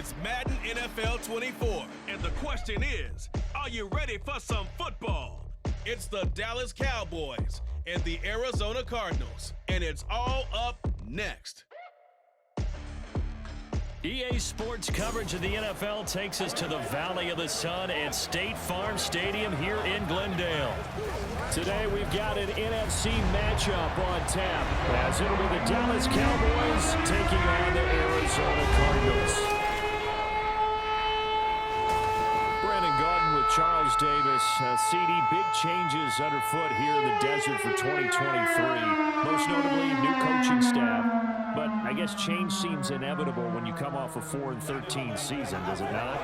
It's Madden NFL 24, and the question is, are you ready for some football? It's the Dallas Cowboys and the Arizona Cardinals, and it's all up next. EA Sports coverage of the NFL takes us to the Valley of the Sun at State Farm Stadium here in Glendale. Today we've got an NFC matchup on tap, as it'll be the Dallas Cowboys taking on the Arizona Cardinals. Brandon Gaudin with Charles Davis. CD, big changes underfoot here in the desert for 2023. Most notably, new coaching staff. But I guess change seems inevitable when you come off a 4-13 season, does it not?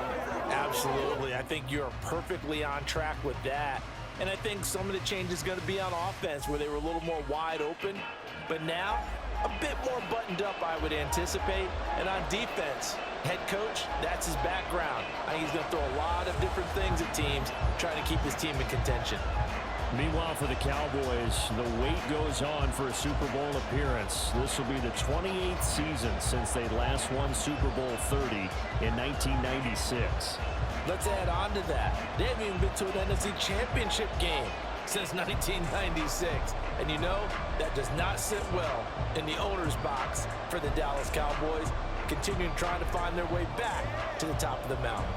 Absolutely. I think you're perfectly on track with that. And I think some of the change is going to be on offense, where they were a little more wide open. But now, a bit more buttoned up, I would anticipate. And on defense, head coach, that's his background. I think he's going to throw a lot of different things at teams, trying to keep his team in contention. Meanwhile, for the Cowboys, the wait goes on for a Super Bowl appearance. This will be the 28th season since they last won Super Bowl 30 in 1996. Let's add on to that. They haven't even been to an NFC Championship game since 1996. And you know, that does not sit well in the owner's box for the Dallas Cowboys, continuing trying to find their way back to the top of the mountain.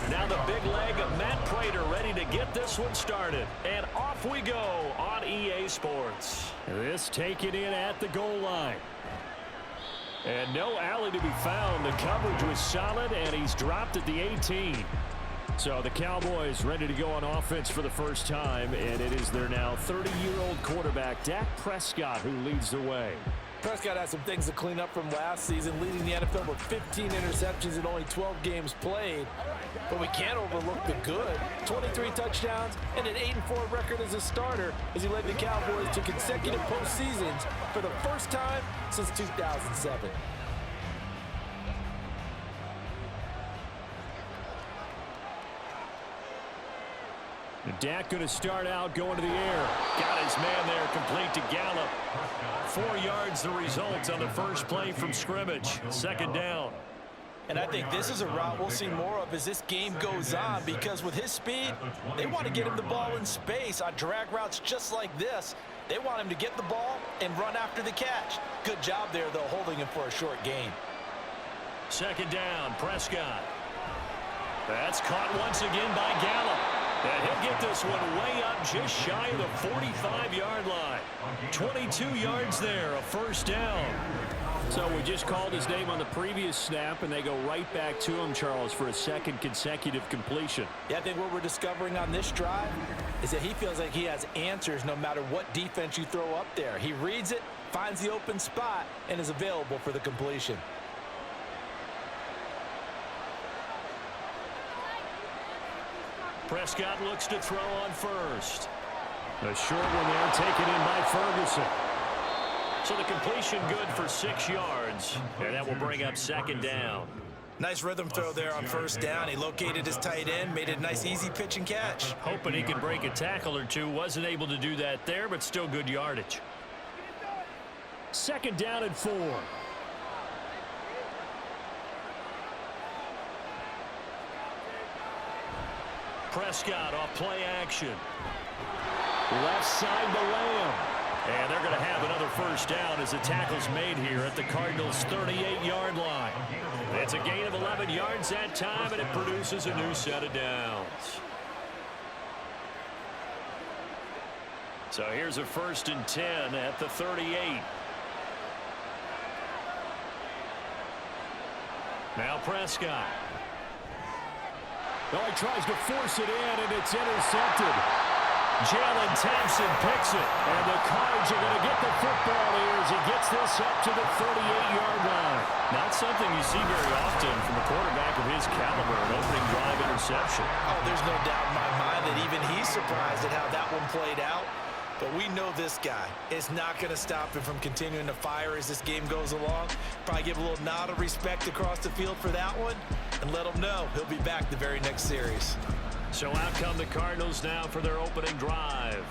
Now the big leg of Matt Prater ready to get this one started. And off we go on EA Sports. This taken in at the goal line. And no alley to be found. The coverage was solid, and he's dropped at the 18. So the Cowboys ready to go on offense for the first time, and it is their now 30-year-old quarterback, Dak Prescott, who leads the way. Prescott has some things to clean up from last season, leading the NFL with 15 interceptions in only 12 games played. But we can't overlook the good. 23 touchdowns and an 8-4 record as a starter as he led the Cowboys to consecutive postseasons for the first time since 2007. Dak going to start out going to the air. Got his man there, complete to Gallup. 4 yards the result on the first play from scrimmage. Second down. And I think this is a route we'll see more of as this game goes on, because with his speed, they want to get him the ball in space on drag routes just like this. They want him to get the ball and run after the catch. Good job there, though, holding him for a short gain. Second down, Prescott. That's caught once again by Gallup. And he'll get this one way up just shy of the 45-yard line. 22 yards there, a first down. So we just called his name on the previous snap, and they go right back to him, Charles, for a second consecutive completion. Yeah, I think what we're discovering on this drive is that he feels like he has answers no matter what defense you throw up there. He reads it, finds the open spot, and is available for the completion. Prescott looks to throw on first. A short one there taken in by Ferguson. So the completion good for 6 yards, and that will bring up second down. Nice rhythm throw there on first down. He located his tight end, made it a nice easy pitch and catch. Hoping he could break a tackle or two. Wasn't able to do that there, but still good yardage. Second down and 4. Prescott off play action. Left side to Lamb. And they're going to have another first down as the tackle's made here at the Cardinals' 38-yard line. It's a gain of 11 yards that time, and it produces a new set of downs. So here's a 1st and 10 at the 38. Now Prescott. Well, he tries to force it in, and it's intercepted. Jalen Thompson picks it, and the Cards are going to get the football here as he gets this up to the 38-yard line. Not something you see very often from a quarterback of his caliber, an opening drive interception. Oh, there's no doubt in my mind that even he's surprised at how that one played out. But we know this guy is not going to stop him from continuing to fire as this game goes along. Probably give a little nod of respect across the field for that one and let him know he'll be back the very next series. So out come the Cardinals now for their opening drive.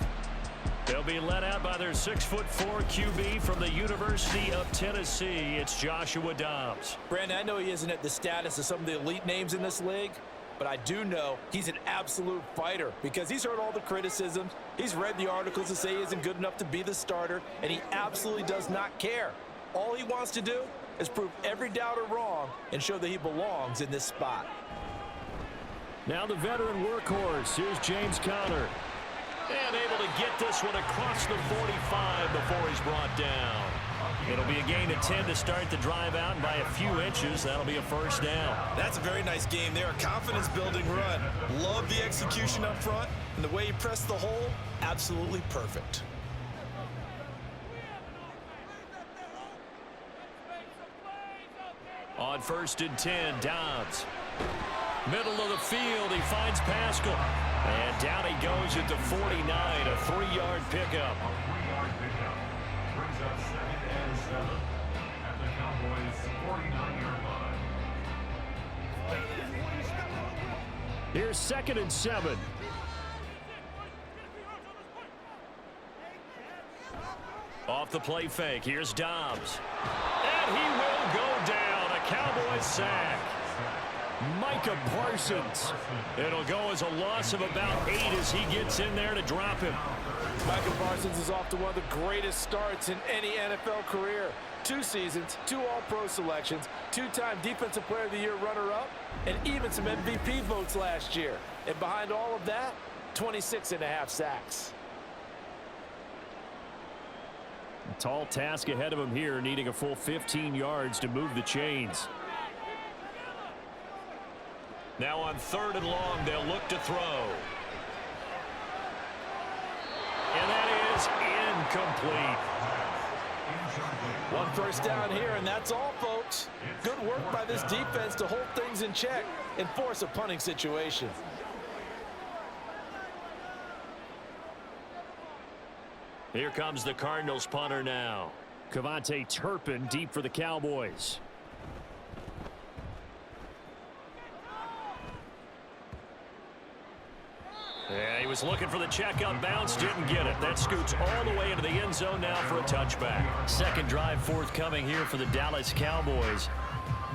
They'll be led out by their 6'4" QB from the University of Tennessee. It's Joshua Dobbs. Brandon, I know he isn't at the status of some of the elite names in this league, but I do know he's an absolute fighter because he's heard all the criticisms. He's read the articles that say he isn't good enough to be the starter, and he absolutely does not care. All he wants to do is prove every doubter wrong and show that he belongs in this spot. Now the veteran workhorse. Here's James Conner. And able to get this one across the 45 before he's brought down. It'll be a gain of 10 to start the drive out, and by a few inches, that'll be a first down. That's a very nice game there. A confidence-building run. Love the execution up front, and the way he pressed the hole, absolutely perfect. On 1st and 10, Dobbs. Middle of the field, he finds Pascal. And down he goes at the 49, a 3-yard pickup. Brings up 2nd and 7 at the Cowboys' 49-yard line. Here's 2nd and 7. Off the play fake, here's Dobbs. And he will go down, a Cowboys sack. Micah Parsons. It'll go as a loss of about 8 as he gets in there to drop him. Micah Parsons is off to one of the greatest starts in any NFL career. 2 seasons, 2 All-Pro selections, 2-time Defensive Player of the Year runner-up, and even some MVP votes last year. And behind all of that, 26.5 sacks. A tall task ahead of him here, needing a full 15 yards to move the chains. Now on 3rd and long, they'll look to throw. And that is incomplete. 1 first down here, and that's all, folks. Good work by this defense to hold things in check and force a punting situation. Here comes the Cardinals punter now. Cavante Turpin deep for the Cowboys. Yeah, he was looking for the checkout bounce, didn't get it. That scoots all the way into the end zone now for a touchback. Second drive forthcoming here for the Dallas Cowboys.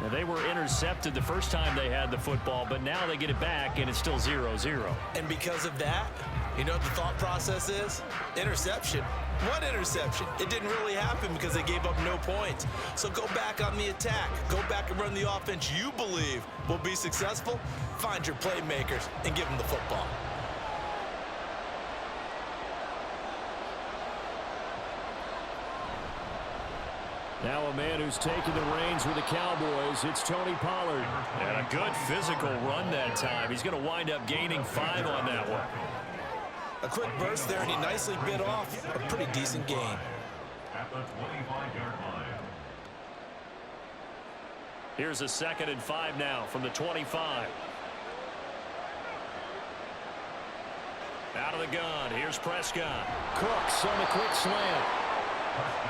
Now, they were intercepted the first time they had the football, but now they get it back, and it's still 0-0. And because of that, you know what the thought process is? Interception. What interception? It didn't really happen because they gave up no points. So go back on the attack. Go back and run the offense you believe will be successful. Find your playmakers and give them the football. Now a man who's taken the reins with the Cowboys, it's Tony Pollard. And a good physical run that time. He's going to wind up gaining 5 on that one. A quick burst there, and he nicely bit off a pretty decent gain. At the 25-yard line. Here's a 2nd and 5 now from the 25. Out of the gun, here's Prescott. Cooks on the quick slant.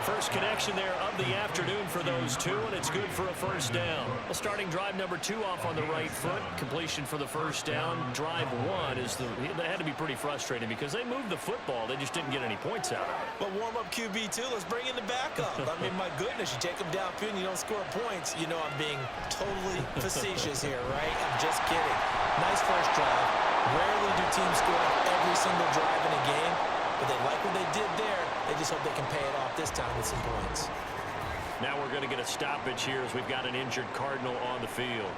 First connection there of the afternoon for those two, and it's good for a first down. Well, starting drive number 2 off on the right foot. Completion for the first down. Drive 1 is they had to be pretty frustrating because they moved the football. They just didn't get any points out of it. But warm-up QB, too. Let's bring in the backup. I mean, my goodness, you take them downfield and you don't score points. You know I'm being totally facetious here, right? I'm just kidding. Nice first drive. Rarely do teams score on every single drive in a game, but they like what they did there. They just hope they can pay it off this time with some points. Now we're going to get a stoppage here as we've got an injured Cardinal on the field.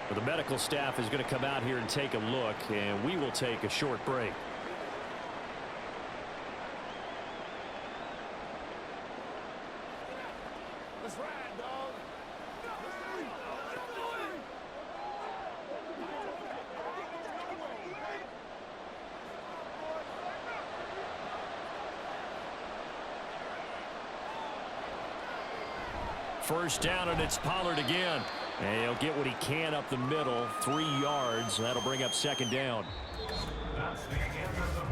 Well, the medical staff is going to come out here and take a look, and we will take a short break. Let's ride, dog. First down, and it's Pollard again. And he'll get what he can up the middle, 3 yards. That'll bring up 2nd down.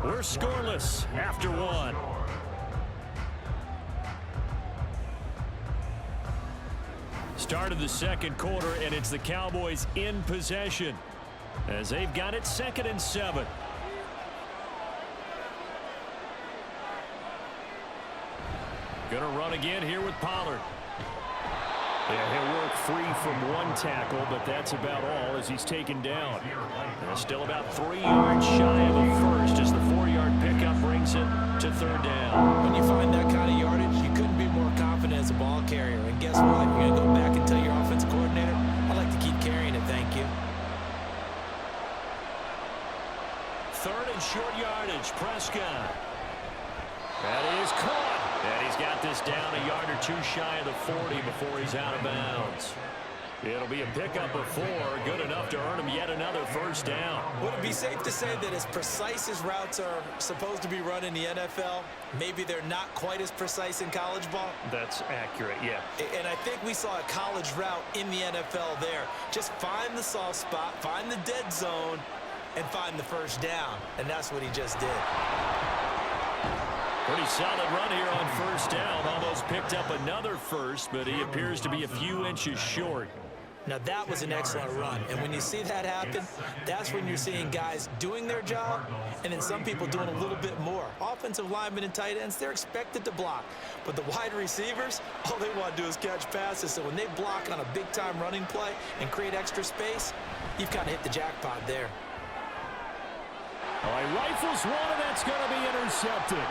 We're scoreless after 1. Start of the 2nd quarter, and it's the Cowboys in possession as they've got it 2nd and 7. Gonna run again here with Pollard. Yeah, he'll work free from one tackle, but that's about all as he's taken down. And still about 3 yards shy of a first as the 4-yard pickup brings it to third down. When you find that kind of yardage, you couldn't be more confident as a ball carrier. And guess what? You're going to go back and tell your offensive coordinator, I'd like to keep carrying it, thank you. Third and short yardage, Prescott. That is caught. And he's got this down a yard or two shy of the 40 before he's out of bounds. It'll be a pickup of 4, good enough to earn him yet another first down. Would it be safe to say that as precise as routes are supposed to be run in the NFL, maybe they're not quite as precise in college ball? That's accurate, yeah. And I think we saw a college route in the NFL there. Just find the soft spot, find the dead zone, and find the first down. And that's what he just did. Pretty solid run here on first down. Almost picked up another first, but he appears to be a few inches short. Now, that was an excellent run. And when you see that happen, that's when you're seeing guys doing their job and then some people doing a little bit more. Offensive linemen and tight ends, they're expected to block. But the wide receivers, all they want to do is catch passes. So when they block on a big-time running play and create extra space, you've kind of hit the jackpot there. All right, rifles one, and that's going to be intercepted.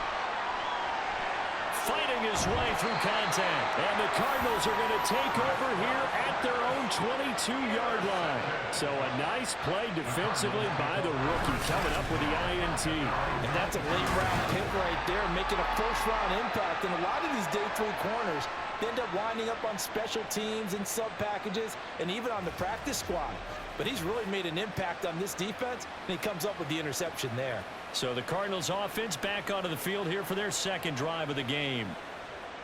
Fighting his way through contact. And the Cardinals are going to take over here at their own 22-yard line. So a nice play defensively by the rookie coming up with the INT. And that's a late-round pick right there, making a first-round impact. And a lot of these day 3 corners end up winding up on special teams and sub-packages and even on the practice squad. But he's really made an impact on this defense, and he comes up with the interception there. So the Cardinals offense back onto the field here for their second drive of the game.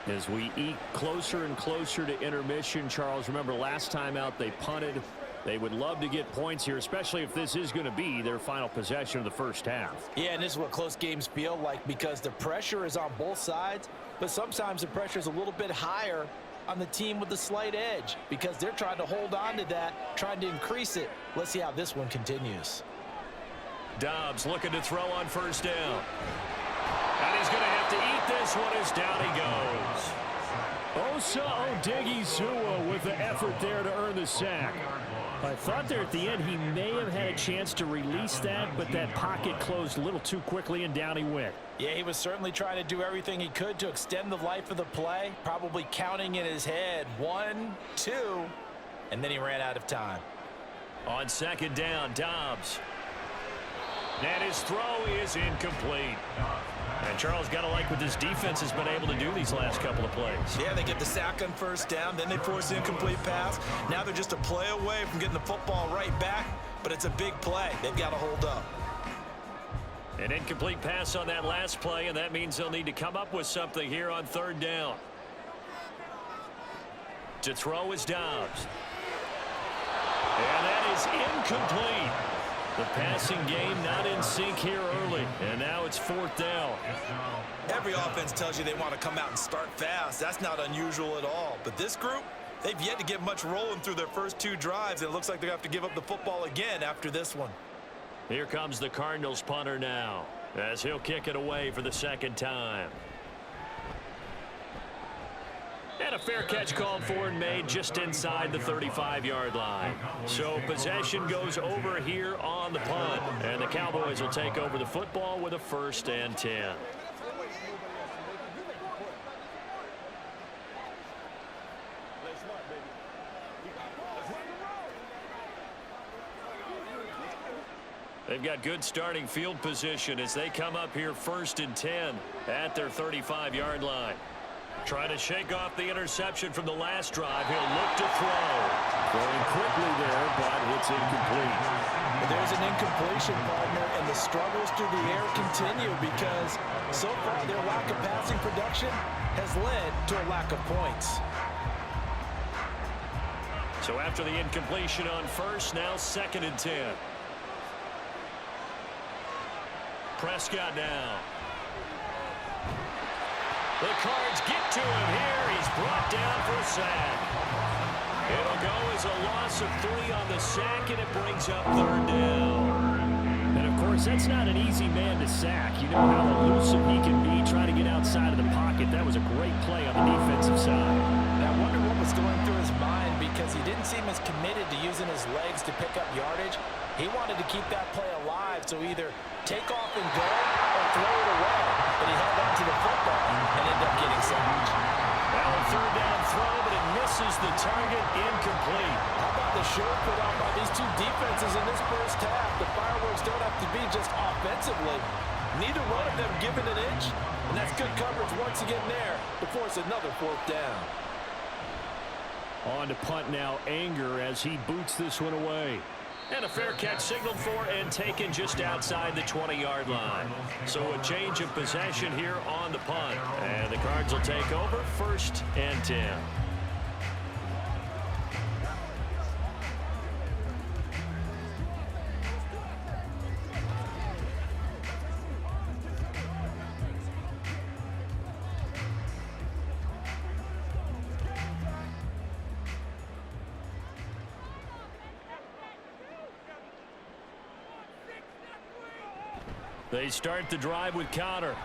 As we eke closer and closer to intermission, Charles, remember last time out they punted. They would love to get points here, especially if this is going to be their final possession of the first half. Yeah, and this is what close games feel like because the pressure is on both sides, but sometimes the pressure is a little bit higher on the team with the slight edge because they're trying to hold on to that, trying to increase it. Let's see how this one continues. Dobbs looking to throw on first down. And he's going to have to eat this one as down he goes. Osa Odighizuwa with the effort there to earn the sack. I thought there at the end he may have had a chance to release that, but that pocket closed a little too quickly and down he went. Yeah, he was certainly trying to do everything he could to extend the life of the play, probably counting in his head 1, 2, and then he ran out of time. On second down, Dobbs. And his throw is incomplete. And Charles got to like what this defense has been able to do these last couple of plays. Yeah, they get the sack on first down, then they force the incomplete pass. Now they're just a play away from getting the football right back, but it's a big play. They've got to hold up. An incomplete pass on that last play, and that means they'll need to come up with something here on third down. To throw is Dobbs. And that is incomplete. The passing game not in sync here early, and now it's fourth down. Every offense tells you they want to come out and start fast. That's not unusual at all. But this group, they've yet to get much rolling through their first 2 drives. It looks like they're going to have to give up the football again after this one. Here comes the Cardinals punter now, as he'll kick it away for the second time. And a fair catch called for and made just inside the 35-yard line. So possession goes over here on the punt. And the Cowboys will take over the football with a 1st and 10. They've got good starting field position as they come up here 1st and 10 at their 35-yard line. Trying to shake off the interception from the last drive. He'll look to throw. Going quickly there, but it's incomplete. There's an incompletion, partner, and the struggles through the air continue because so far their lack of passing production has led to a lack of points. So after the incompletion on first, now 2nd and 10. Prescott now. The Cards get to him here. He's brought down for a sack. It'll go as a loss of 3 on the sack, and it brings up 3rd down. And, of course, that's not an easy man to sack. You know how elusive he can be trying to get outside of the pocket. that was a great play on the defensive side. I wonder what was going through his mind because he didn't seem as committed to using his legs to pick up yardage. He wanted to keep that play alive, so either take off and go or throw it away. But he held on to the football and ended up getting sacked. Well, a third down throw, but it misses the target, incomplete. How about the show put on by these two defenses in this first half? The fireworks don't have to be just offensively. Neither one of them given an inch, and that's good coverage once again there to force another fourth down. On to punt now, Anger as he boots this one away. And a fair catch signaled for and taken just outside the 20-yard line. So a change of possession here on the punt. And the Cards will take over 1st and 10. They start the drive with Connor. And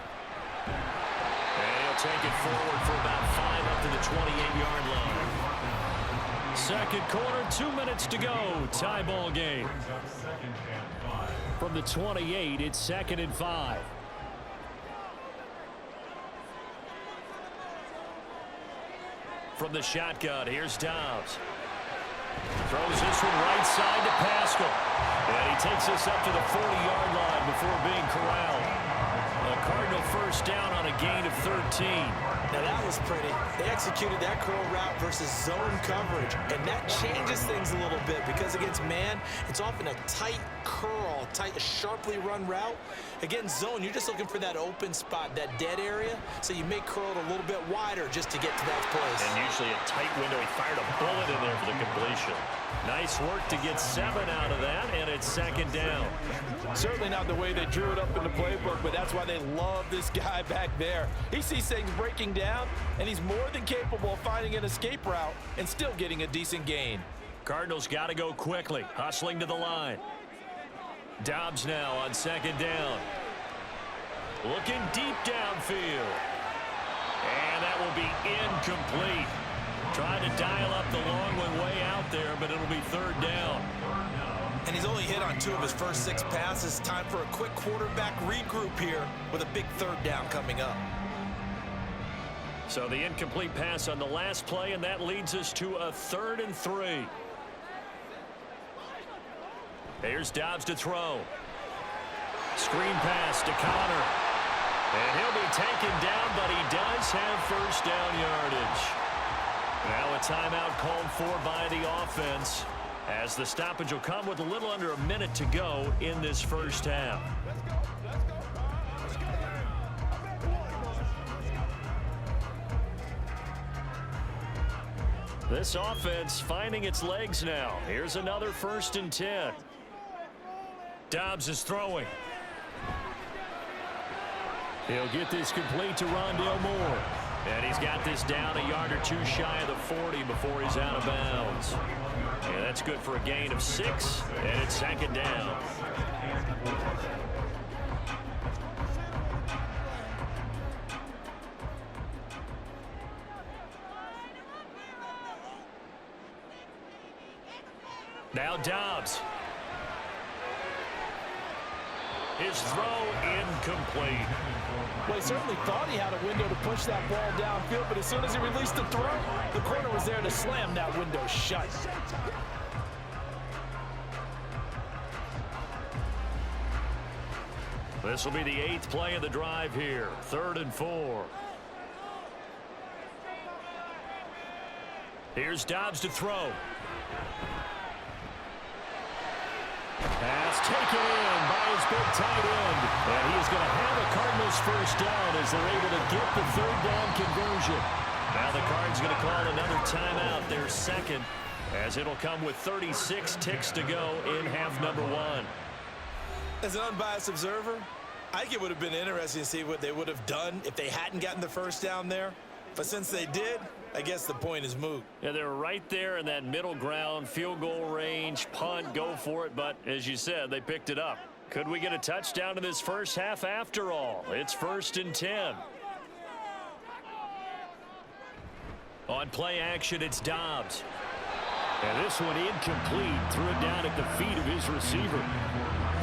he'll take it forward for about 5 up to the 28-yard line. Second quarter, 2 minutes to go. Tie ball game. From the 28, it's 2nd and 5. From the shotgun, here's Dobbs. Throws this one right side to Pascal. And he takes this up to the 40-yard line before being corralled. A Cardinal first down on a gain of 13. Now that was pretty. They executed that curl route versus zone coverage, and that changes things a little bit because against man, it's often a tight curl, a sharply run route. Against zone, you're just looking for that open spot, that dead area, so you may curl it a little bit wider just to get to that place. And usually a tight window. He fired a bullet in there for the completion. Nice work to get 7 out of that, and it's 2nd down. Certainly not the way they drew it up in the playbook, but that's why they love this guy back there. He sees things breaking down, and he's more than capable of finding an escape route and still getting a decent gain. Cardinals got to go quickly, hustling to the line. Dobbs now on 2nd down. Looking deep downfield. And that will be incomplete. Trying to dial up the long one way out there, but it'll be 3rd down. And he's only hit on 2 of his first 6 passes. Time for a quick quarterback regroup here with a big 3rd down coming up. So the incomplete pass on the last play, and that leads us to a 3rd and 3. Here's Dobbs to throw. Screen pass to Connor. And he'll be taken down, but he does have first down yardage. Now a timeout called for by the offense, as the stoppage will come with a little under a minute to go in this first half. This offense finding its legs now. Here's another 1st and 10. Dobbs is throwing. He'll get this complete to Rondale Moore. And he's got this down a yard or 2 shy of the 40 before he's out of bounds. And that's good for a gain of 6, and it's 2nd down. Now Dobbs. His throw incomplete. Well, he certainly thought he had a window to push that ball downfield, but as soon as he released the throw, the corner was there to slam that window shut. This will be the 8th play of the drive here. 3rd and 4. Here's Dobbs to throw. Pass taken in by his big tight end. And he is going to have a Cardinals first down as they're able to get the 3rd down conversion. Now the Cards going to call another timeout, their 2nd, as it'll come with 36 ticks to go in half number 1. As an unbiased observer, I think it would have been interesting to see what they would have done if they hadn't gotten the first down there. But since they did, I guess the point is moot. Yeah, they're right there in that middle ground, field goal range, punt, go for it. But as you said, they picked it up. Could we get a touchdown in this first half after all? It's 1st and 10. On play action, it's Dobbs. And this one incomplete. Threw it down at the feet of his receiver.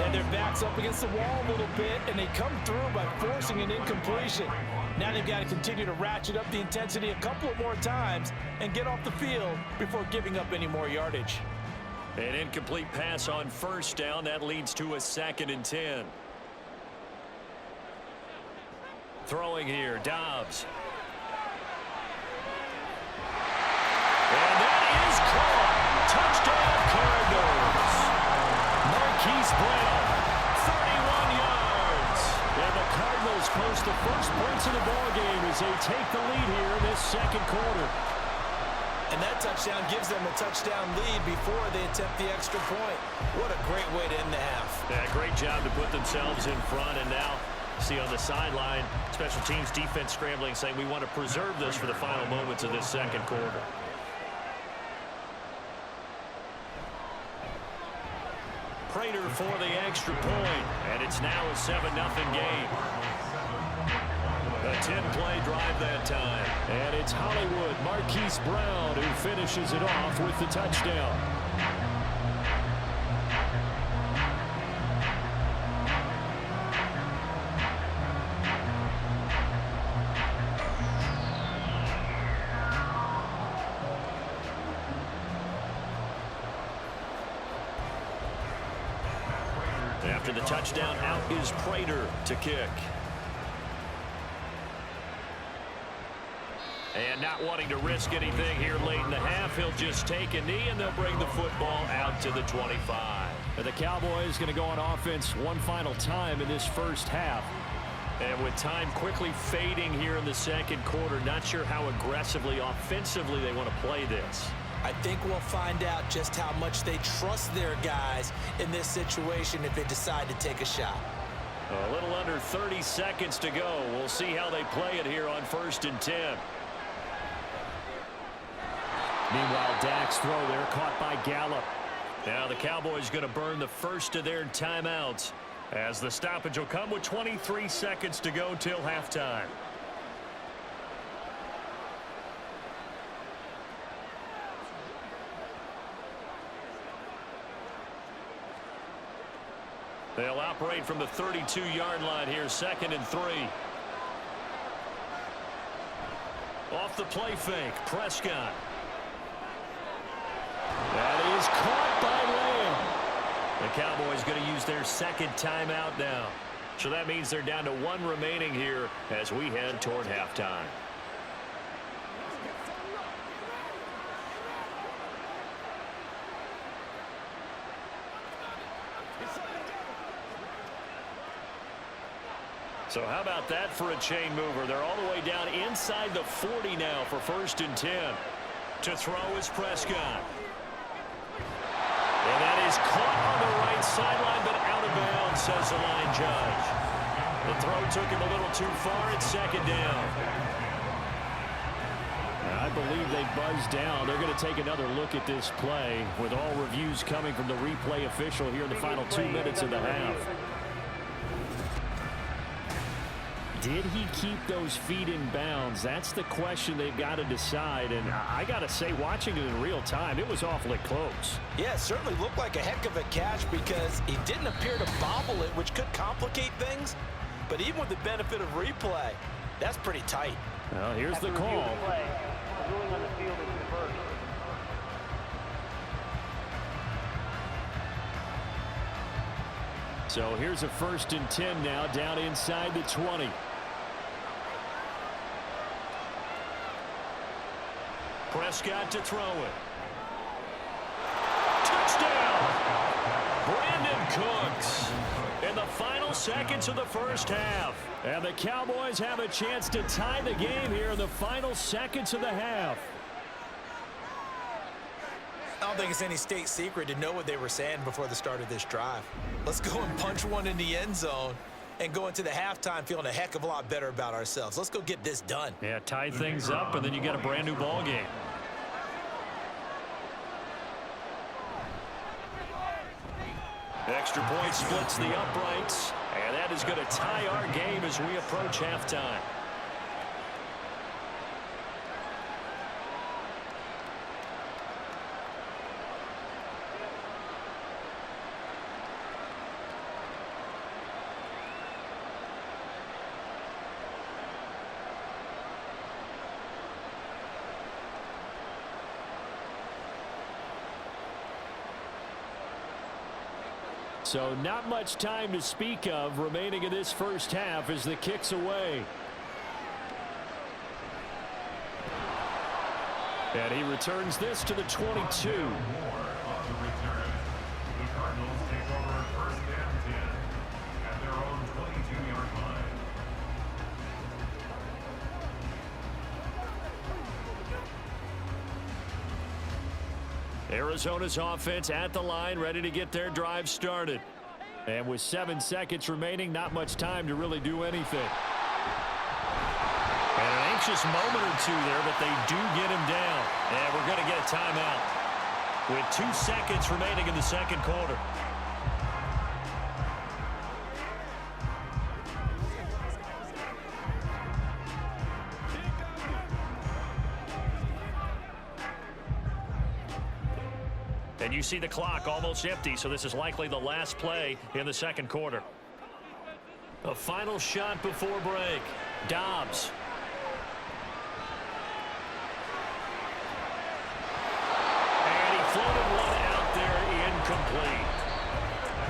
And their back's up against the wall a little bit, and they come through by forcing an incompletion. Now they've got to continue to ratchet up the intensity a couple of more times and get off the field before giving up any more yardage. An incomplete pass on first down. That leads to a 2nd and 10. Throwing here, Dobbs. And that is caught. Touchdown, Cardinals. Marquise Brown, 31 yards. And the Cardinals post the first points of the ballgame as they take the lead here in this second quarter. And that touchdown gives them a touchdown lead before they attempt the extra point. What a great way to end the half. Yeah, great job to put themselves in front. And now, see on the sideline, special teams defense scrambling, saying we want to preserve this for the final moments of this second quarter. Prater for the extra point, and it's now a 7-0 game. A 10-play drive that time. And it's Hollywood, Marquise Brown, who finishes it off with the touchdown. After the touchdown, out is Prater to kick. And not wanting to risk anything here late in the half, he'll just take a knee, and they'll bring the football out to the 25. And the Cowboys going to go on offense one final time in this first half. And with time quickly fading here in the second quarter, not sure how aggressively, offensively they want to play this. I think we'll find out just how much they trust their guys in this situation if they decide to take a shot. A little under 30 seconds to go. We'll see how they play it here on 1st and 10. Meanwhile, Dak's throw there caught by Gallup. Now the Cowboys going to burn the first of their timeouts as the stoppage will come with 23 seconds to go till halftime. They'll operate from the 32-yard line here, 2nd and 3. Off the play fake, Prescott. That is caught by Lamb. The Cowboys going to use their second timeout now. So that means they're down to 1 remaining here as we head toward halftime. So how about that for a chain mover? They're all the way down inside the 40 now for 1st and 10. To throw is Prescott. And that is caught on the right sideline, but out of bounds, says the line judge. The throw took him a little too far. It's 2nd down. I believe they buzzed down. They're going to take another look at this play with all reviews coming from the replay official here in the final 2 minutes of the half. Did he keep those feet in bounds? That's the question they've got to decide. And I got to say, watching it in real time, it was awfully close. Yeah, it certainly looked like a heck of a catch because he didn't appear to bobble it, which could complicate things. But even with the benefit of replay, that's pretty tight. Well, here's the call. So here's a 1st and 10 now, down inside the 20. Prescott to throw it. Touchdown! Brandon Cooks in the final seconds of the first half. And the Cowboys have a chance to tie the game here in the final seconds of the half. I don't think it's any state secret to know what they were saying before the start of this drive. Let's go and punch one in the end zone and go into the halftime feeling a heck of a lot better about ourselves. Let's go get this done. Yeah, tie things up, and then you got a brand new ball game. Extra point splits the uprights, and that is going to tie our game as we approach halftime. So not much time to speak of remaining in this first half as the kick's away. And he returns this to the 22. On the return, the Cardinals take over first and 10 at their own 22-yard line. Arizona's offense at the line, ready to get their drive started. And with 7 seconds remaining, not much time to really do anything. And an anxious moment or two there, but they do get him down. And we're going to get a timeout with 2 seconds remaining in the second quarter. And you see the clock almost empty, so this is likely the last play in the second quarter. A final shot before break. Dobbs. And he floated one out there incomplete.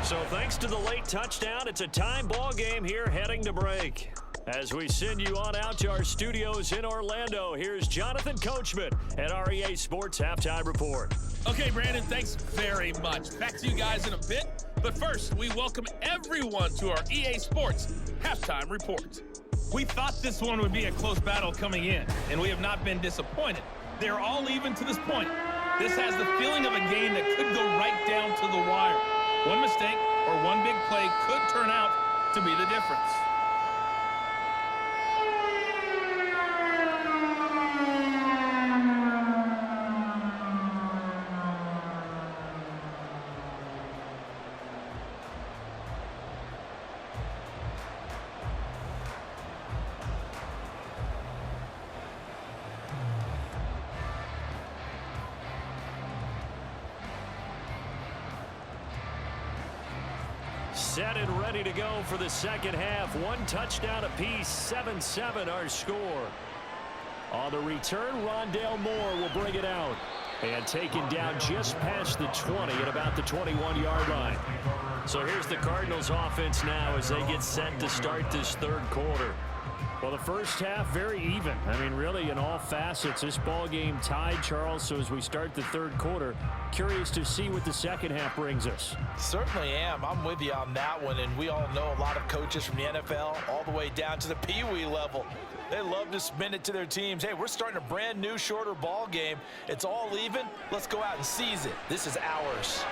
So thanks to the late touchdown, it's a time ball game here heading to break. As we send you on out to our studios in Orlando, here's Jonathan Coachman at our EA Sports Halftime Report. Okay, Brandon, thanks very much. Back to you guys in a bit. But first, we welcome everyone to our EA Sports Halftime Report. We thought this one would be a close battle coming in, and we have not been disappointed. They're all even to this point. This has the feeling of a game that could go right down to the wire. One mistake or one big play could turn out to be the difference. Set and ready to go for the second half. 1 touchdown apiece, 7-7 our score. On the return, Rondale Moore will bring it out. And taken down just past the 20 at about the 21-yard line. So here's the Cardinals offense now as they get set to start this third quarter. Well, the first half, very even. I mean, really, in all facets, this ball game tied, Charles. So as we start the third quarter, curious to see what the second half brings us. Certainly am. I'm with you on that one. And we all know a lot of coaches from the NFL all the way down to the Pee Wee level. They love to spin it to their teams. Hey, we're starting a brand new, shorter ball game. It's all even. Let's go out and seize it. This is ours.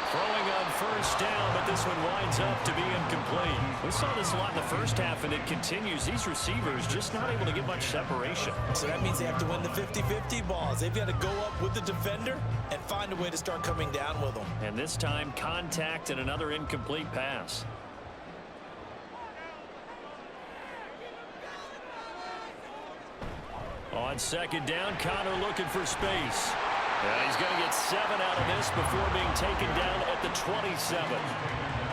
Throwing on first down, but this one winds up to be incomplete. We saw this a lot in the first half, and it continues. These receivers just not able to get much separation. So that means they have to win the 50-50 balls. They've got to go up with the defender and find a way to start coming down with them. And this time, contact and another incomplete pass. On second down, Connor looking for space. And he's going to get 7 out of this before being taken down at the 27.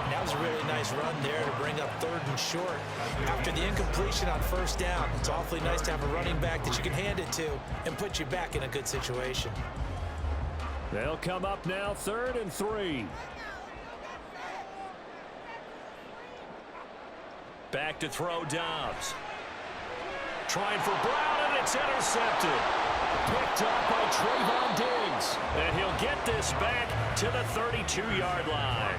That was a really nice run there to bring up 3rd and short. After the incompletion on first down, it's awfully nice to have a running back that you can hand it to and put you back in a good situation. They'll come up now 3rd and 3. Back to throw Dobbs. Trying for Brown, and it's intercepted. Picked up by Trayvon Diggs. And he'll get this back to the 32-yard line.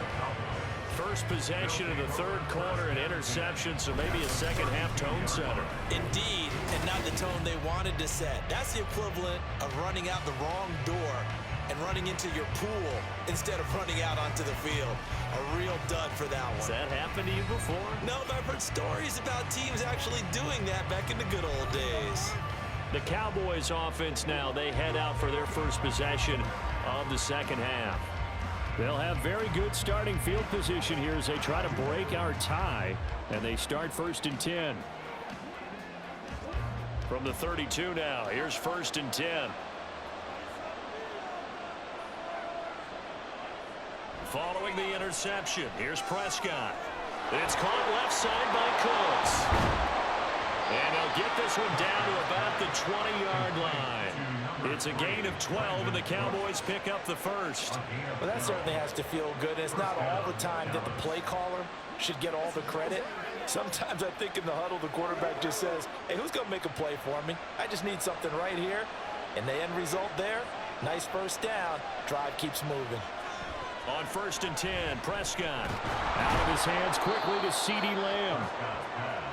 First possession of the third quarter, an interception, so maybe a second half tone setter. Indeed, and not the tone they wanted to set. That's the equivalent of running out the wrong door and running into your pool instead of running out onto the field. A real dud for that one. Has that happened to you before? No, but I've heard stories about teams actually doing that back in the good old days. The Cowboys offense now, they head out for their first possession of the second half. They'll have very good starting field position here as they try to break our tie, and they start 1st and 10. From the 32 now, here's 1st and 10. Following the interception, here's Prescott. It's caught left side by Cooks. And they'll get this one down to about the 20-yard line. It's a gain of 12, and the Cowboys pick up the first. Well, that certainly has to feel good. It's not all the time that the play caller should get all the credit. Sometimes I think in the huddle, the quarterback just says, hey, who's going to make a play for me? I just need something right here. And the end result there, nice first down. Drive keeps moving. On 1st and 10, Prescott. Out of his hands quickly to CeeDee Lamb.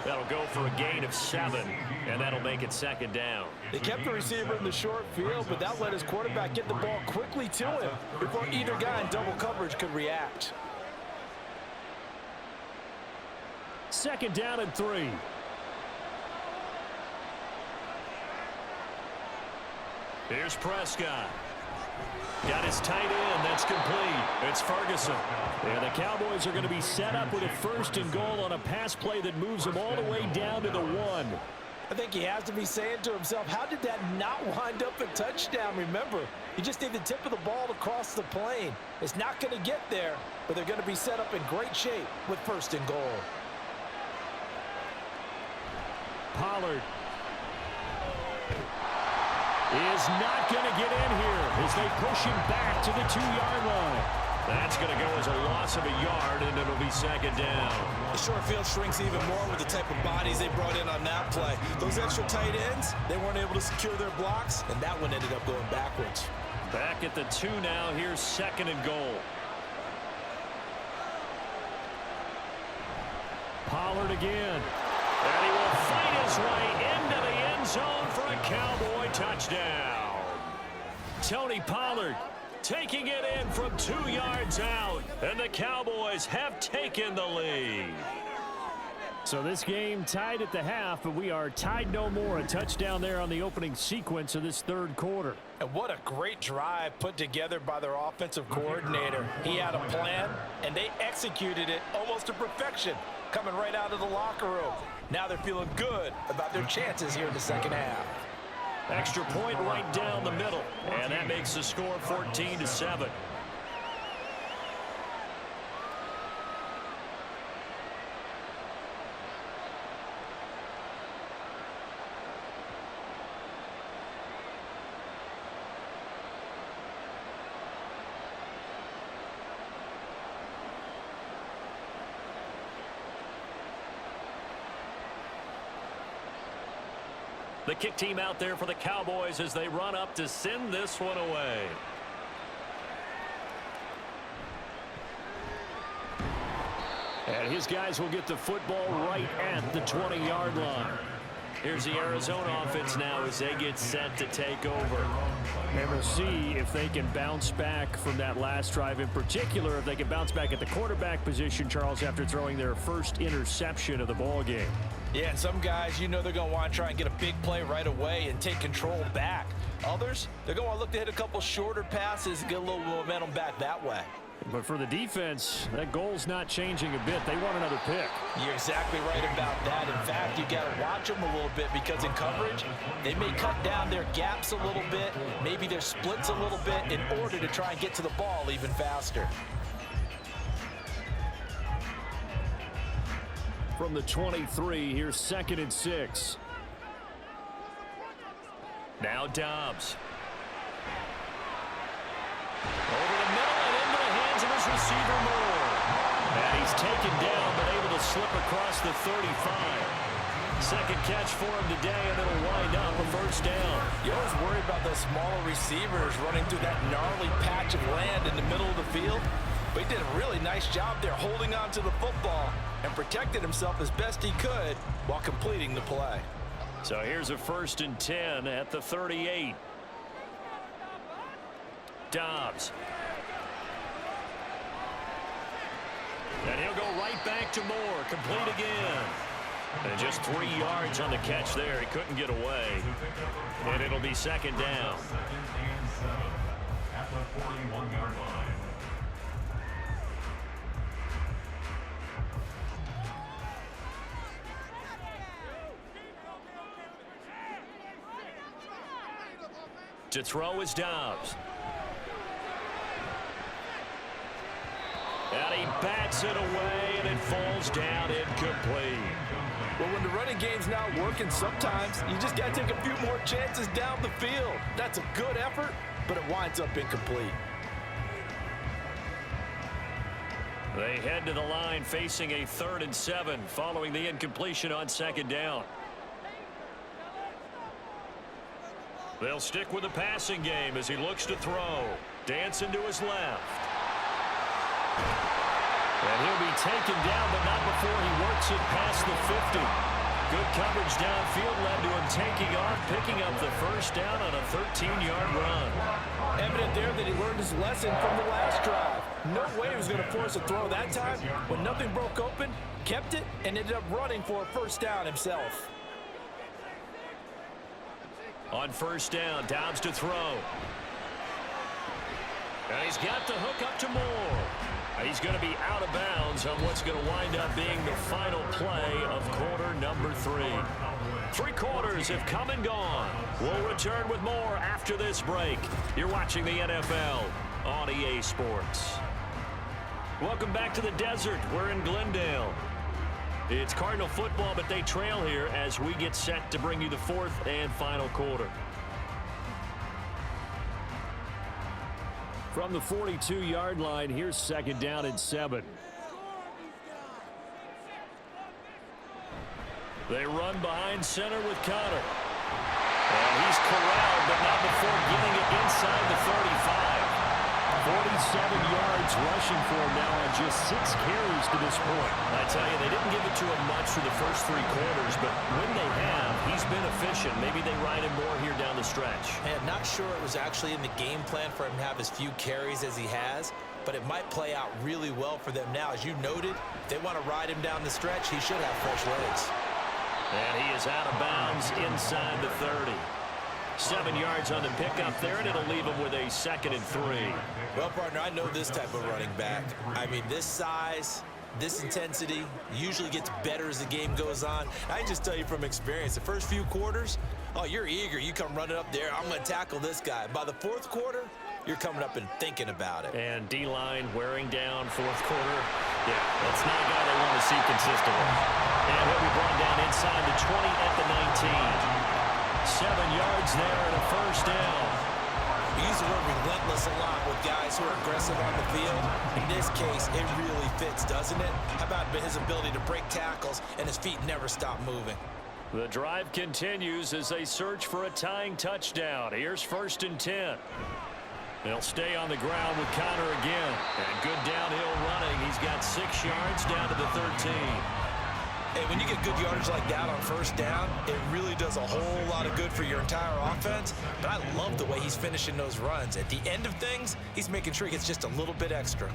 That'll go for a gain of 7, and that'll make it 2nd down. They kept the receiver in the short field, but that let his quarterback get the ball quickly to him before either guy in double coverage could react. 2nd down and 3. Here's Prescott. Got his tight end. That's complete. It's Ferguson. And the Cowboys are going to be set up with a 1st and goal on a pass play that moves them all the way down to the 1. I think he has to be saying to himself, how did that not wind up a touchdown? Remember, you just need the tip of the ball to cross the plane. It's not going to get there, but they're going to be set up in great shape with 1st and goal. Pollard is not going to get in here as they push him back to the 2-yard line. That's going to go as a loss of a yard, and it'll be 2nd down. The short field shrinks even more with the type of bodies they brought in on that play. Those extra tight ends, they weren't able to secure their blocks, and that one ended up going backwards. Back at the 2 now. Here's 2nd and goal. Pollard again. And he will fight his way into the end zone for a Cowboy touchdown. Tony Pollard taking it in from 2 yards out, and the Cowboys have taken the lead. So this game tied at the half, but we are tied no more. A touchdown there on the opening sequence of this 3rd quarter. And what a great drive put together by their offensive coordinator. He had a plan, and they executed it almost to perfection, coming right out of the locker room. Now they're feeling good about their chances here in the 2nd half. Extra point right down the middle, and that makes the score 14-7. The kick team out there for the Cowboys as they run up to send this one away. And his guys will get the football right at the 20-yard line. Here's the Arizona offense now as they get set to take over. And we'll see if they can bounce back from that last drive. In particular, if they can bounce back at the quarterback position, Charles, after throwing their first interception of the ball game. Yeah, and some guys, you know they're going to want to try and get a big play right away and take control back. Others, they're going to look to hit a couple shorter passes and get a little momentum back that way. But for the defense, that goal's not changing a bit. They want another pick. You're exactly right about that. In fact, you got to watch them a little bit because in coverage, they may cut down their gaps a little bit, maybe their splits a little bit in order to try and get to the ball even faster. From the 23, here's 2nd and 6. Now Dobbs. Over the middle and into the hands of his receiver Moore. And he's taken down but able to slip across the 35. Second catch for him today, and it'll wind up a 1st down. You always worry about the smaller receivers running through that gnarly patch of land in the middle of the field. But he did a really nice job there holding on to the football and protected himself as best he could while completing the play. So here's a 1st and 10 at the 38. Dobbs. And he'll go right back to Moore. Complete again. And just 3 yards on the catch there. He couldn't get away. And it'll be 2nd down. At the 41-yard line. To throw is Dobbs. And he bats it away, and it falls down incomplete. Well, when the running game's not working, sometimes you just got to take a few more chances down the field. That's a good effort, but it winds up incomplete. They head to the line facing a 3rd and 7 following the incompletion on 2nd down. They'll stick with the passing game as he looks to throw. Dancing to his left. And he'll be taken down, but not before he works it past the 50. Good coverage downfield led to him taking off, picking up the 1st down on a 13-yard run. Evident there that he learned his lesson from the last drive. No way he was going to force a throw that time. When nothing broke open, kept it, and ended up running for a 1st down himself. On 1st down, Dobbs to throw. And he's got the hook up to Moore. He's going to be out of bounds on what's going to wind up being the final play of quarter number 3. 3 quarters have come and gone. We'll return with more after this break. You're watching the NFL on EA Sports. Welcome back to the desert. We're in Glendale. It's Cardinal football, but they trail here as we get set to bring you the 4th and final quarter. From the 42-yard line, here's 2nd down and 7. They run behind center with Connor. And he's corralled, but not before getting it inside the 35. 47 yards rushing for him now on just 6 carries to this point. I tell you, they didn't give it to him much for the first 3 quarters, but when they have, he's been efficient. Maybe they ride him more here down the stretch. Man, not sure it was actually in the game plan for him to have as few carries as he has, but it might play out really well for them now. As you noted, if they want to ride him down the stretch, he should have fresh legs. And he is out of bounds inside the 30. 7 yards on the pickup there, and it'll leave him with a 2nd and 3. Well, partner, I know this type of running back. I mean, this size, this intensity usually gets better as the game goes on. I can just tell you from experience, the first few quarters, oh, you're eager. You come running up there, I'm going to tackle this guy. By the 4th quarter, you're coming up and thinking about it. And D-line wearing down 4th quarter. Yeah, that's not a guy they want to see consistently. And he'll be brought down inside the 20 at the 19. 7 yards there and a 1st down. We use the word relentless a lot with guys who are aggressive on the field. In this case, it really fits, doesn't it? How about his ability to break tackles and his feet never stop moving? The drive continues as they search for a tying touchdown. Here's 1st and 10. They'll stay on the ground with Connor again. And good downhill running. He's got 6 yards down to the 13. Hey, when you get good yardage like that on 1st down, it really does a whole lot of good for your entire offense. But I love the way he's finishing those runs. At the end of things, he's making sure he gets just a little bit extra.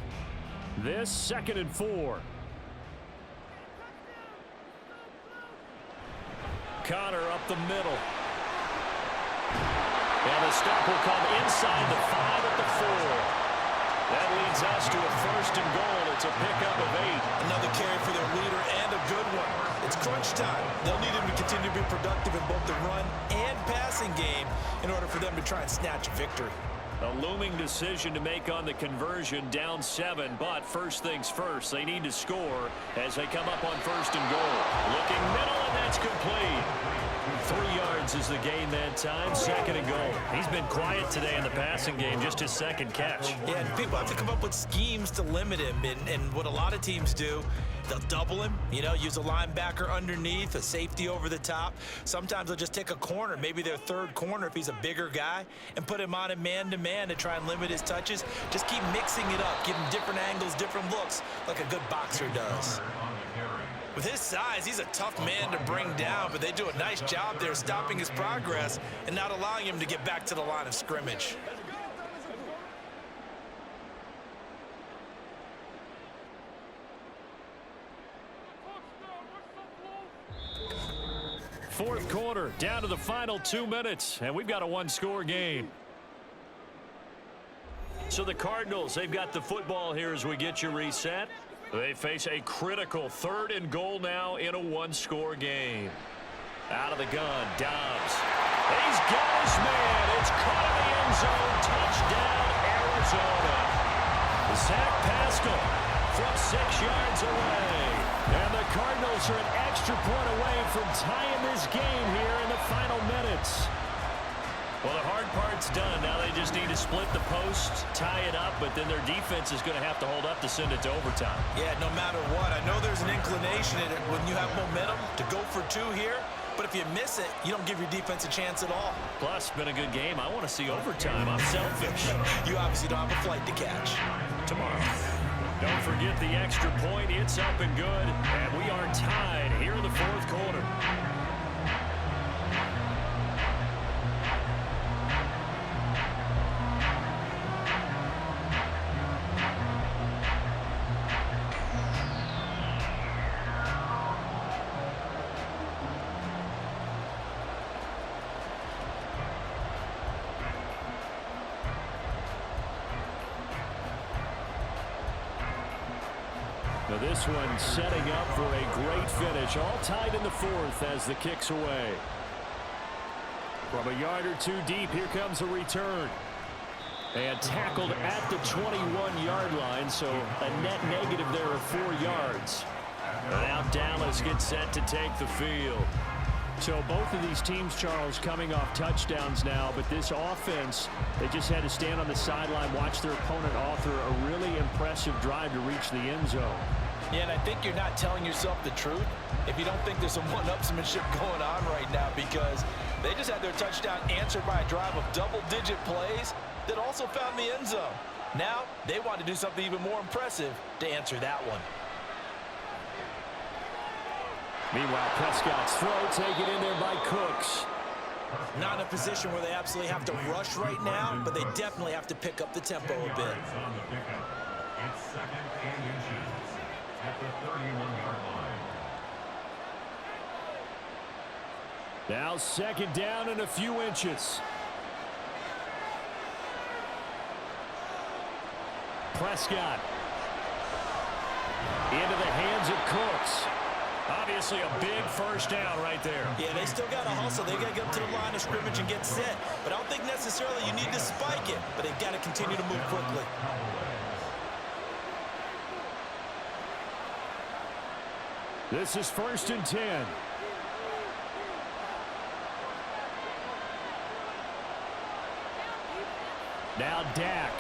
This 2nd and 4. Connor up the middle. And the stop will come inside the 5 at the 4. That leads us to a 1st and goal. It's a pickup of 8. Another carry for their leader and a good one. It's crunch time. They'll need him to continue to be productive in both the run and passing game in order for them to try and snatch a victory. A looming decision to make on the conversion, down 7, but first things first, they need to score as they come up on 1st and goal. Looking middle, and that's complete. 3 yards is the gain that time, 2nd and goal. He's been quiet today in the passing game, just his 2nd catch. Yeah, and people have to come up with schemes to limit him, and what a lot of teams do, they'll double him, you know, use a linebacker underneath, a safety over the top. Sometimes they'll just take a corner, maybe their 3rd corner if he's a bigger guy, and put him on him man-to-man to try and limit his touches. Just keep mixing it up, give him different angles, different looks, like a good boxer does. With his size, he's a tough man to bring down, but they do a nice job there stopping his progress and not allowing him to get back to the line of scrimmage. Fourth quarter, down to the final 2 minutes, and we've got a 1-score game. So the Cardinals, they've got the football here as we get you reset. They face a critical 3rd and goal now in a 1-score game. Out of the gun, Dobbs. He's got his man. It's caught in the end zone. Touchdown, Arizona. Zach Pascal from 6 yards away. And the Cardinals are an extra point away from tying this game here in the final minutes. Well, the hard part's done. Now they just need to split the post, tie it up, but then their defense is going to have to hold up to send it to overtime. Yeah, no matter what. I know there's an inclination in it when you have momentum to go for two here, but if you miss it, you don't give your defense a chance at all. Plus, been a good game. I want to see overtime. I'm selfish. You obviously don't have a flight to catch. Tomorrow. Don't forget the extra point. It's up and good, and we are tied here in the fourth quarter. Now this one setting up for a great finish. All tied in the fourth as the kick's away. From a yard or two deep, here comes a return. And tackled at the 21-yard line, so a net negative there of 4 yards. Now Dallas gets set to take the field. So both of these teams, Charles, coming off touchdowns now, but this offense, they just had to stand on the sideline, watch their opponent author a really impressive drive to reach the end zone. Yeah, and I think you're not telling yourself the truth if you don't think there's some one-upsmanship going on right now, because they just had their touchdown answered by a drive of double-digit plays that also found the end zone. Now they want to do something even more impressive to answer that one. Meanwhile, Prescott's throw taken in there by Cooks. Not in a position where they absolutely have to rush right now, but they definitely have to pick up the tempo a bit. It's 2nd and inches at the 31-yard line. Now 2nd down and a few inches. Prescott. Into the hands of Cooks. Obviously a big first down right there. Yeah, they still got to hustle. They got to get up to the line of scrimmage and get set. But I don't think necessarily you need to spike it, but they've got to continue to move quickly. This is 1st and 10. Now Dak.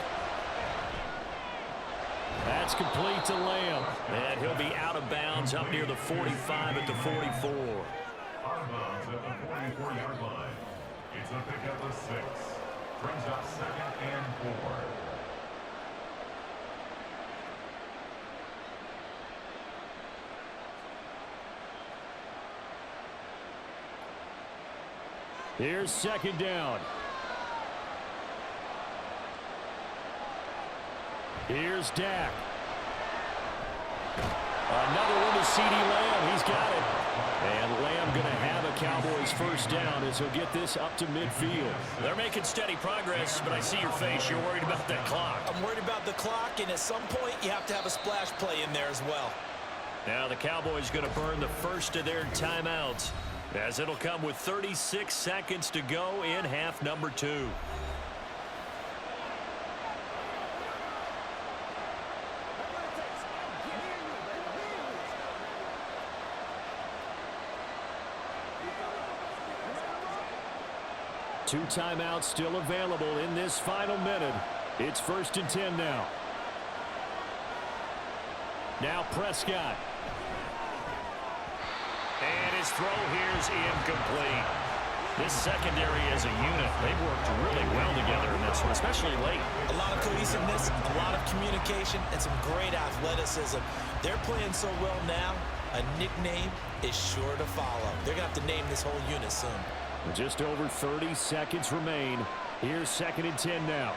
That's complete to Lamb. And he'll be out of bounds up near the 45 at the 44. Out of bounds at the 44-yard line. It's a pickup of 6. Brings up 2nd and 4. Here's 2nd down. Here's Dak. Another one to CeeDee Lamb. He's got it. And Lamb going to have a Cowboys first down as he'll get this up to midfield. They're making steady progress, but I see your face. You're worried about that clock. I'm worried about the clock, and at some point you have to have a splash play in there as well. Now the Cowboys going to burn the first of their timeouts, as it'll come with 36 seconds to go in half number 2. Two timeouts still available in this final minute. It's 1st and 10 now. Now Prescott. And his throw here's incomplete. This secondary as a unit, they've worked really well together in this one, especially late. A lot of cohesiveness, a lot of communication, and some great athleticism. They're playing so well now, a nickname is sure to follow. They're going to have to name this whole unit soon. Just over 30 seconds remain. Here's 2nd and 10 now.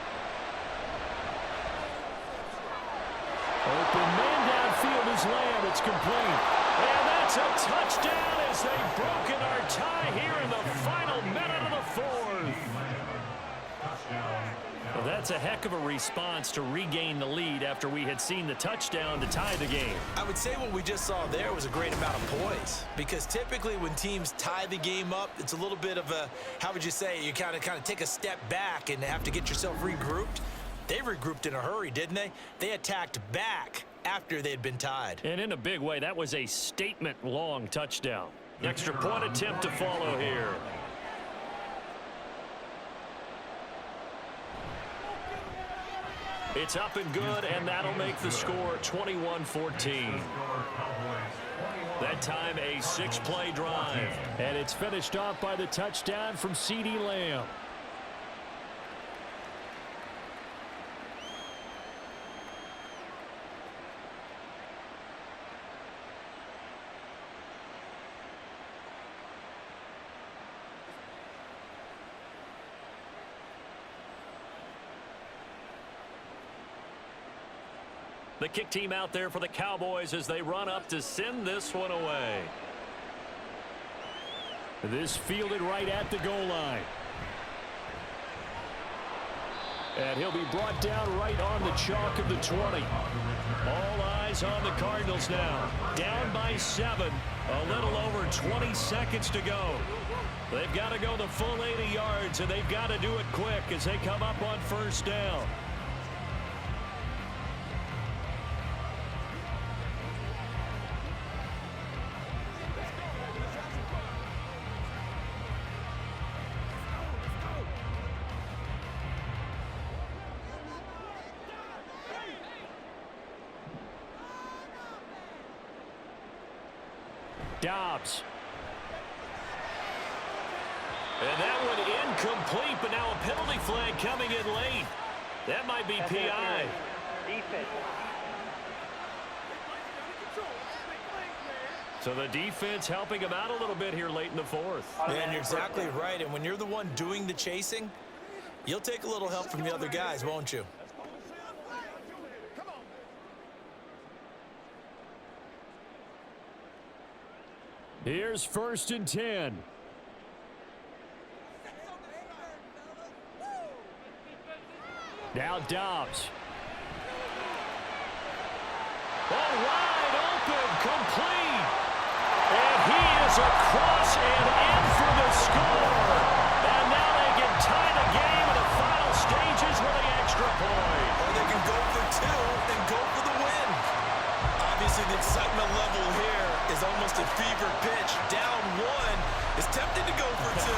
Open man downfield is Lamb. It's complete. And that's a touchdown as they've broken our tie here in the final minute of the fourth. Well, that's a heck of a response to regain the lead after we had seen the touchdown to tie the game. I would say what we just saw there was a great amount of poise, because typically when teams tie the game up, it's a little bit of a, how would you say, you kind of take a step back and have to get yourself regrouped. They regrouped in a hurry, didn't they? They attacked back after they'd been tied. And in a big way, that was a statement-long touchdown. Extra point attempt to follow here. It's up and good, and that'll make the score 21-14. That time a 6-play drive. And it's finished off by the touchdown from CeeDee Lamb. The kick team out there for the Cowboys as they run up to send this one away. This fielded right at the goal line. And he'll be brought down right on the chalk of the 20. All eyes on the Cardinals now. Down by 7. A little over 20 seconds to go. They've got to go the full 80 yards, and they've got to do it quick as they come up on first down. Dobbs. And that one incomplete, but now a penalty flag coming in late. That might be PI. So the defense helping him out a little bit here late in the fourth. And you're exactly right. And when you're the one doing the chasing, you'll take a little help from the other guys, won't you? Here's 1st and 10. Now Dobbs. Oh, wide open, complete. And he is across and in for the score. And now they can tie the game in the final stages with the extra point. Or they can go for 2 and go for the win. Obviously, the excitement level here is almost a fever pitch. Down 1 is tempted to go for 2.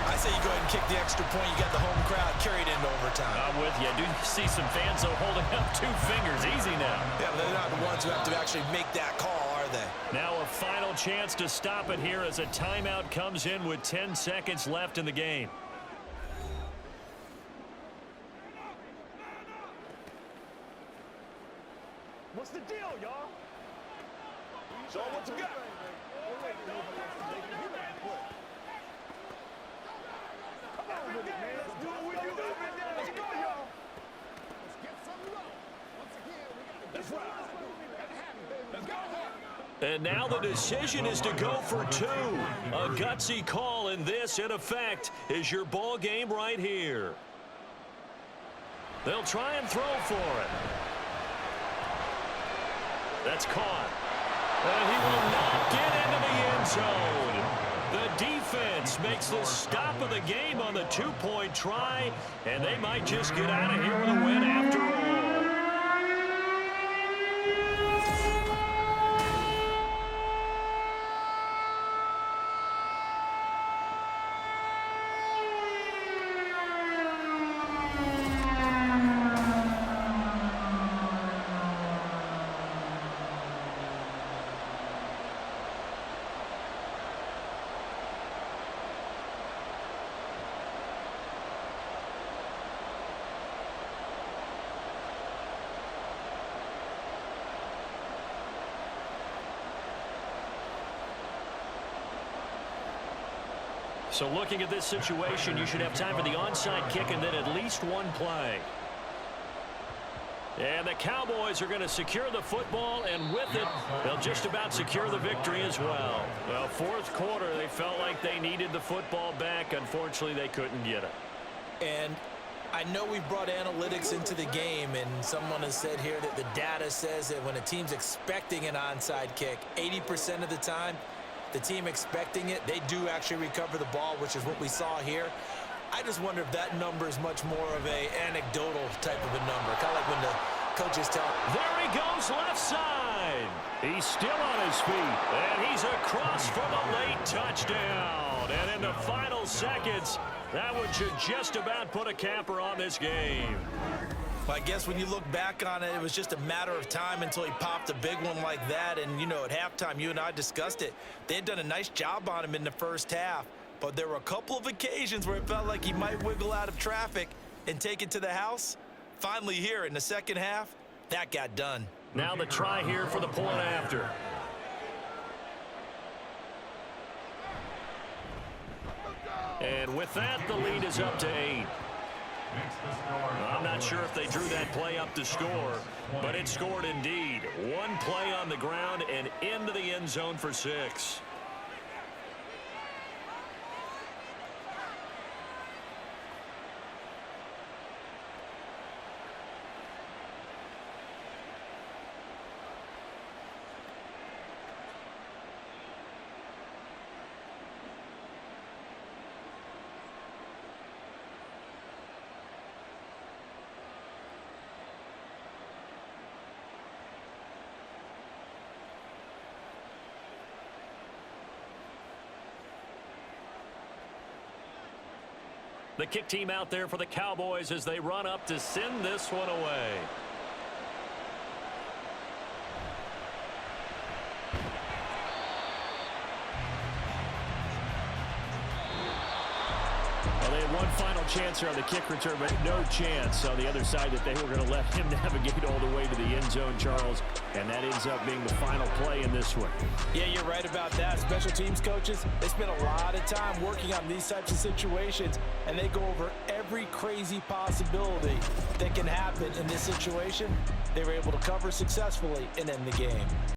I say you go ahead and kick the extra point. You got the home crowd carried into overtime. I'm with you. I do see some fans though holding up 2 fingers. Easy now. Yeah, but they're not the ones who have to actually make that call, are they? Now a final chance to stop it here as a timeout comes in with 10 seconds left in the game. What's the deal, y'all? Show what you got. Come on with it, man. Let's do what we do. Let's go, y'all. Let's get some love. Once again, we got to get right. Let's go. And now the decision is to go for 2. A gutsy call, and this, in effect, is your ball game right here. They'll try and throw for it. That's caught. And he will not get into the end zone. The defense makes the stop of the game on the 2-point try, and they might just get out of here with a win after all. So looking at this situation, you should have time for the onside kick and then at least 1 play. And the Cowboys are going to secure the football, and with it, they'll just about secure the victory as well. Well, 4th quarter, they felt like they needed the football back. Unfortunately, they couldn't get it. And I know we brought analytics into the game, and someone has said here that the data says that when a team's expecting an onside kick, 80% of the time, the team expecting it, they do actually recover the ball, which is what we saw here. I just wonder if that number is much more of a anecdotal type of a number, kind of like when the coaches tell him. There he goes left side. He's still on his feet, and he's across for the late touchdown. And in the final seconds, that one should just about put a capper on this game. Well, I guess when you look back on it, it was just a matter of time until he popped a big one like that. And, you know, at halftime, you and I discussed it. They had done a nice job on him in the first half. But there were a couple of occasions where it felt like he might wiggle out of traffic and take it to the house. Finally here in the second half, that got done. Now the try here for the point after. And with that, the lead is up to 8. I'm not sure if they drew that play up to score, but it scored indeed. One play on the ground and into the end zone for 6. The kick team out there for the Cowboys as they run up to send this one away. Well, they had one final chance here on the kick return, but no chance on the other side that they were going to let him navigate all the way to the end zone, Charles. And that ends up being the final play in this one. Yeah, you're right about that. Special teams coaches, they spend a lot of time working on these types of situations, and they go over every crazy possibility that can happen in this situation. They were able to cover successfully and end the game.